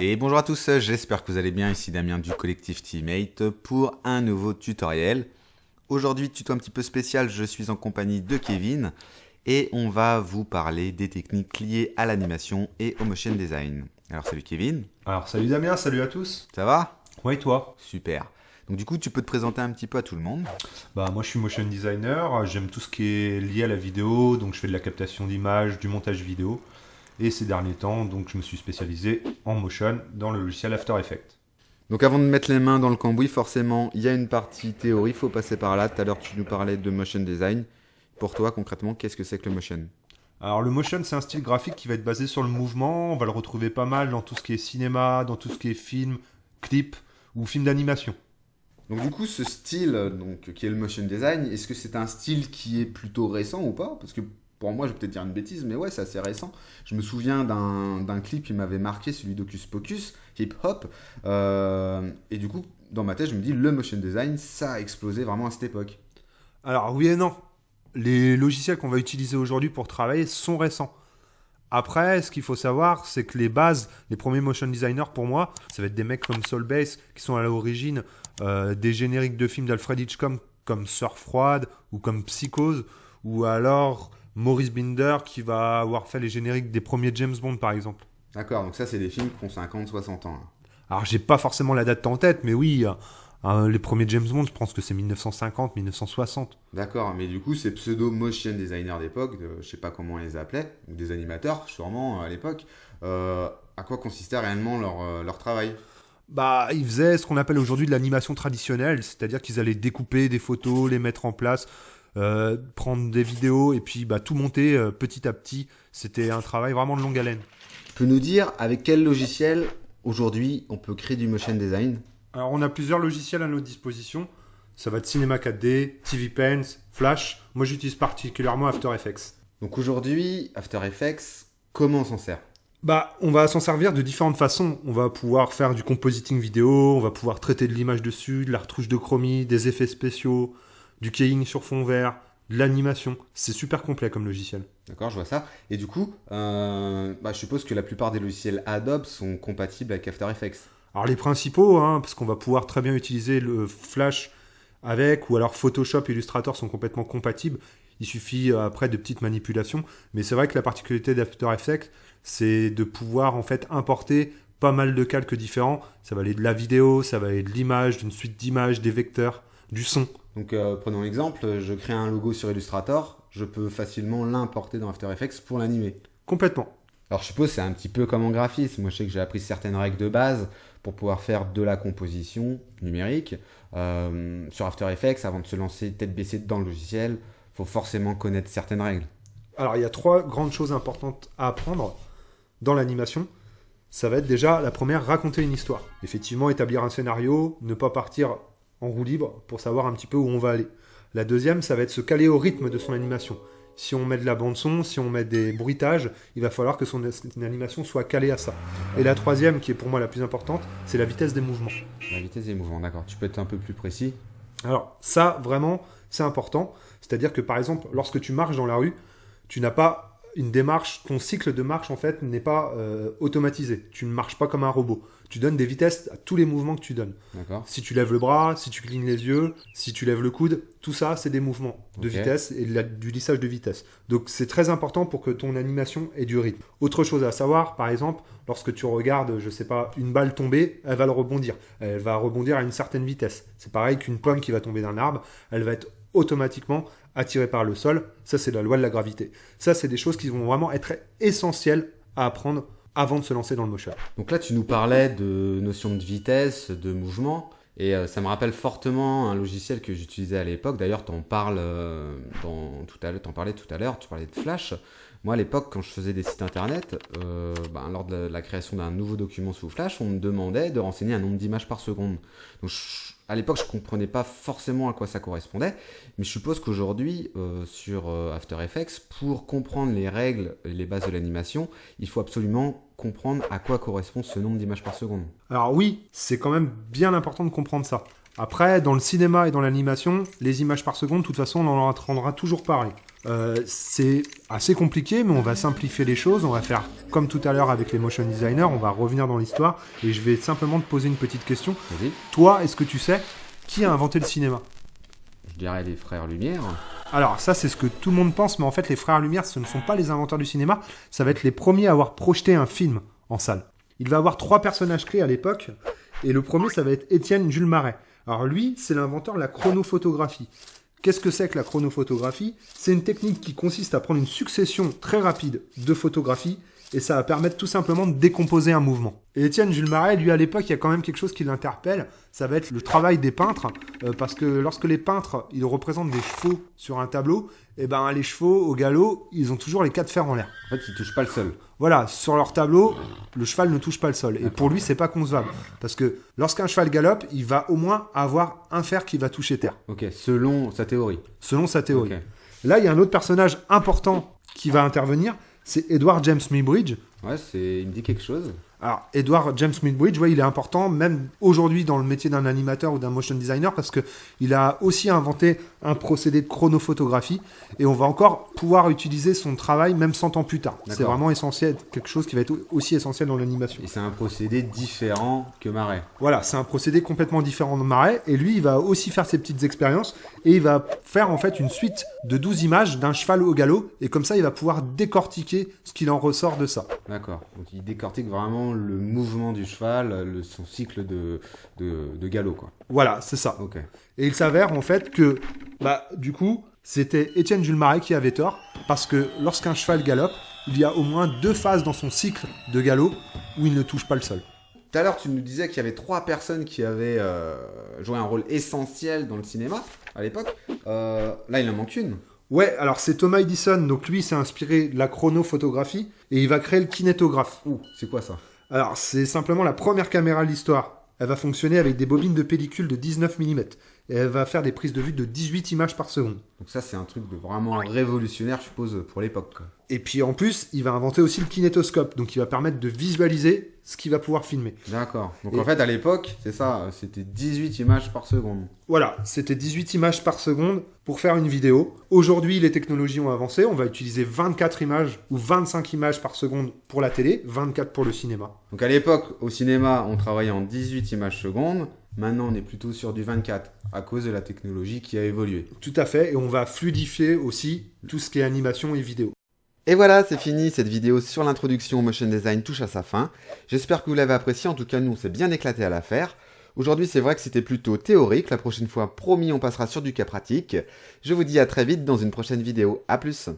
Et bonjour à tous, j'espère que vous allez bien, ici Damien du collectif Teammate pour un nouveau tutoriel. Aujourd'hui, tuto un petit peu spécial, je suis en compagnie de Kevin et on va vous parler des techniques liées à l'animation et au motion design. Alors salut Kevin, Alors salut Damien, salut à tous. ça va? Ouais, et toi? Super. Donc du coup, tu peux te présenter un petit peu à tout le monde. Bah moi je suis motion designer, j'aime tout ce qui est lié à la vidéo, donc je fais de la captation d'images, du montage vidéo. Et ces derniers temps, donc je me suis spécialisé en motion dans le logiciel After Effects. Donc avant de mettre les mains dans le cambouis, forcément, il y a une partie théorie, il faut passer par là. Tout à l'heure, tu nous parlais de motion design. Pour toi, concrètement, qu'est-ce que c'est que le motion? Alors le motion c'est un style graphique qui va être basé sur le mouvement, on va le retrouver pas mal dans tout ce qui est cinéma, dans tout ce qui est film, clip ou film d'animation. Donc du coup, ce style donc, qui est le motion design, est-ce que c'est un style qui est plutôt récent ou pas? Parce que pour moi, je vais peut-être dire une bêtise, mais ouais, c'est assez récent. Je me souviens d'un clip qui m'avait marqué, celui d'Hocus Pocus, Hip Hop. Et du coup, dans ma tête, je me dis, le motion design, ça a explosé vraiment à cette époque. Alors oui et non. Les logiciels qu'on va utiliser aujourd'hui pour travailler sont récents. Après, ce qu'il faut savoir, c'est que les bases, les premiers motion designers pour moi, ça va être des mecs comme Solbase qui sont à l'origine des génériques de films d'Alfred Hitchcock comme Sœur froide ou comme Psychose, ou alors Maurice Binder qui va avoir fait les génériques des premiers James Bond par exemple. D'accord, donc ça, c'est des films qui ont 50, 60 ans, là. Alors j'ai pas forcément la date en tête, mais oui, les premiers James Bond, je pense que c'est 1950, 1960. D'accord, mais du coup, ces pseudo-motion designers d'époque, je sais pas comment on les appelait, ou des animateurs, sûrement, à l'époque, à quoi consistait réellement leur travail? Bah, ils faisaient ce qu'on appelle aujourd'hui de l'animation traditionnelle, c'est-à-dire qu'ils allaient découper des photos, les mettre en place, prendre des vidéos et puis bah, tout monter petit à petit. C'était un travail vraiment de longue haleine. Tu peux nous dire avec quel logiciel, aujourd'hui, on peut créer du motion design? Alors, on a plusieurs logiciels à notre disposition. Ça va de Cinema 4D, TV Paint, Flash. Moi, j'utilise particulièrement After Effects. Donc aujourd'hui, After Effects, comment on s'en sert? Bah, on va s'en servir de différentes façons. On va pouvoir faire du compositing vidéo, on va pouvoir traiter de l'image dessus, de la retouche de chromie, des effets spéciaux, du keying sur fond vert, de l'animation. C'est super complet comme logiciel. D'accord, je vois ça. Et du coup, je suppose que la plupart des logiciels Adobe sont compatibles avec After Effects. Alors les principaux, hein, parce qu'on va pouvoir très bien utiliser le Flash avec, ou alors Photoshop et Illustrator sont complètement compatibles. Il suffit après de petites manipulations. Mais c'est vrai que la particularité d'After Effects, c'est de pouvoir en fait importer pas mal de calques différents. Ça va aller de la vidéo, ça va aller de l'image, d'une suite d'images, des vecteurs, du son. Donc prenons l'exemple, je crée un logo sur Illustrator, je peux facilement l'importer dans After Effects pour l'animer. Complètement. Alors je suppose que c'est un petit peu comme en graphisme. Moi je sais que j'ai appris certaines règles de base pour pouvoir faire de la composition numérique. Sur After Effects, avant de se lancer tête baissée dans le logiciel, il faut forcément connaître certaines règles. Alors il y a trois grandes choses importantes à apprendre dans l'animation. Ça va être déjà la première, raconter une histoire. Effectivement, établir un scénario, ne pas partir en roue libre pour savoir un petit peu où on va aller. La deuxième, ça va être se caler au rythme de son animation. Si on met de la bande son, si on met des bruitages, il va falloir que son animation soit calée à ça. Et la troisième, qui est pour moi la plus importante, c'est la vitesse des mouvements. La vitesse des mouvements, d'accord. Tu peux être un peu plus précis? Alors ça, vraiment, c'est important. C'est-à-dire que par exemple, lorsque tu marches dans la rue, tu n'as pas une démarche, ton cycle de marche en fait n'est pas automatisé. Tu ne marches pas comme un robot. Tu donnes des vitesses à tous les mouvements que tu donnes. D'accord. Si tu lèves le bras, si tu clignes les yeux, si tu lèves le coude, tout ça c'est des mouvements de Ok. vitesse et du lissage de vitesse. Donc c'est très important pour que ton animation ait du rythme. Autre chose à savoir, par exemple, lorsque tu regardes, je sais pas, une balle tomber, elle va le rebondir. Elle va rebondir à une certaine vitesse. C'est pareil qu'une pomme qui va tomber d'un arbre, elle va être automatiquement attirée par le sol. Ça, c'est la loi de la gravité. Ça, c'est des choses qui vont vraiment être essentielles à apprendre avant de se lancer dans le motion. Donc là, tu nous parlais de notion de vitesse, de mouvement, et ça me rappelle fortement un logiciel que j'utilisais à l'époque. D'ailleurs, t'en parles t'en parlais tout à l'heure, tu parlais de Flash. Moi, à l'époque, quand je faisais des sites internet, lors de la création d'un nouveau document sous Flash, on me demandait de renseigner un nombre d'images par seconde. Donc, à l'époque, je ne comprenais pas forcément à quoi ça correspondait, mais je suppose qu'aujourd'hui, sur After Effects, pour comprendre les règles et les bases de l'animation, il faut absolument comprendre à quoi correspond ce nombre d'images par seconde. Alors oui, c'est quand même bien important de comprendre ça. Après, dans le cinéma et dans l'animation, les images par seconde, de toute façon, on en entendra toujours parler. C'est assez compliqué, mais on va simplifier les choses. On va faire comme tout à l'heure avec les motion designers. On va revenir dans l'histoire et je vais simplement te poser une petite question. Vas-y. Toi, est-ce que tu sais qui a inventé le cinéma? Je dirais les frères Lumière. Alors ça, c'est ce que tout le monde pense, mais en fait, les frères Lumière, ce ne sont pas les inventeurs du cinéma. Ça va être les premiers à avoir projeté un film en salle. Il va avoir 3 personnages clés à l'époque. Et le premier, ça va être Étienne Jules Marais. Alors lui, c'est l'inventeur de la chronophotographie. Qu'est-ce que c'est que la chronophotographie? C'est une technique qui consiste à prendre une succession très rapide de photographies et ça va permettre tout simplement de décomposer un mouvement. Et Étienne Jules Marais, lui à l'époque, il y a quand même quelque chose qui l'interpelle, ça va être le travail des peintres, parce que lorsque les peintres, ils représentent des chevaux sur un tableau, et ben les chevaux au galop, ils ont toujours les 4 fers en l'air. En fait, ils touchent pas le sol. Voilà, sur leur tableau, le cheval ne touche pas le sol. Et pour lui, c'est pas concevable. Parce que lorsqu'un cheval galope, il va au moins avoir un fer qui va toucher terre. Ok, selon sa théorie. Selon sa théorie. Ok. Là, il y a un autre personnage important qui va intervenir, c'est Edward James Muybridge. Ouais, il me dit quelque chose. Alors, Edward James Muybridge, ouais, il est important, même aujourd'hui dans le métier d'un animateur ou d'un motion designer, parce qu'il a aussi inventé un procédé de chronophotographie, et on va encore pouvoir utiliser son travail même 100 ans plus tard. D'accord. C'est vraiment essentiel, quelque chose qui va être aussi essentiel dans l'animation. Et c'est un procédé différent que Marais. Voilà, c'est un procédé complètement différent de Marais, et lui, il va aussi faire ses petites expériences, et il va faire en fait une suite de 12 images d'un cheval au galop, et comme ça, il va pouvoir décortiquer ce qu'il en ressort de ça. D'accord. Donc il décortique vraiment le mouvement du cheval, son cycle de galop, quoi. Voilà, c'est ça. Ok. Et il s'avère en fait que, du coup, c'était Étienne Jules Marais qui avait tort, parce que lorsqu'un cheval galope, il y a au moins 2 phases dans son cycle de galop où il ne touche pas le sol. Tout à l'heure, tu nous disais qu'il y avait 3 personnes qui avaient joué un rôle essentiel dans le cinéma à l'époque. Là, il en manque une. Ouais, alors c'est Thomas Edison, donc lui s'est inspiré de la chronophotographie et il va créer le kinétographe. Ouh, c'est quoi ça? Alors c'est simplement la première caméra de l'histoire. Elle va fonctionner avec des bobines de pellicule de 19 mm et elle va faire des prises de vue de 18 images par seconde. Donc ça, c'est un truc de vraiment révolutionnaire, je suppose, pour l'époque, quoi. Et puis en plus, il va inventer aussi le kinétoscope, donc il va permettre de visualiser ce qu'il va pouvoir filmer. D'accord. Donc Et- en fait, à l'époque, c'est ça, c'était 18 images par seconde. Voilà, c'était 18 images par seconde pour faire une vidéo. Aujourd'hui, les technologies ont avancé, on va utiliser 24 images ou 25 images par seconde pour la télé, 24 pour le cinéma. Donc à l'époque, au cinéma, on travaillait en 18 images secondes. Maintenant, on est plutôt sur du 24 à cause de la technologie qui a évolué. Tout à fait, et on va fluidifier aussi tout ce qui est animation et vidéo. Et voilà, c'est fini, cette vidéo sur l'introduction au motion design touche à sa fin. J'espère que vous l'avez apprécié, en tout cas nous on s'est bien éclaté à la faire. Aujourd'hui c'est vrai que c'était plutôt théorique, la prochaine fois promis on passera sur du cas pratique. Je vous dis à très vite dans une prochaine vidéo, à plus.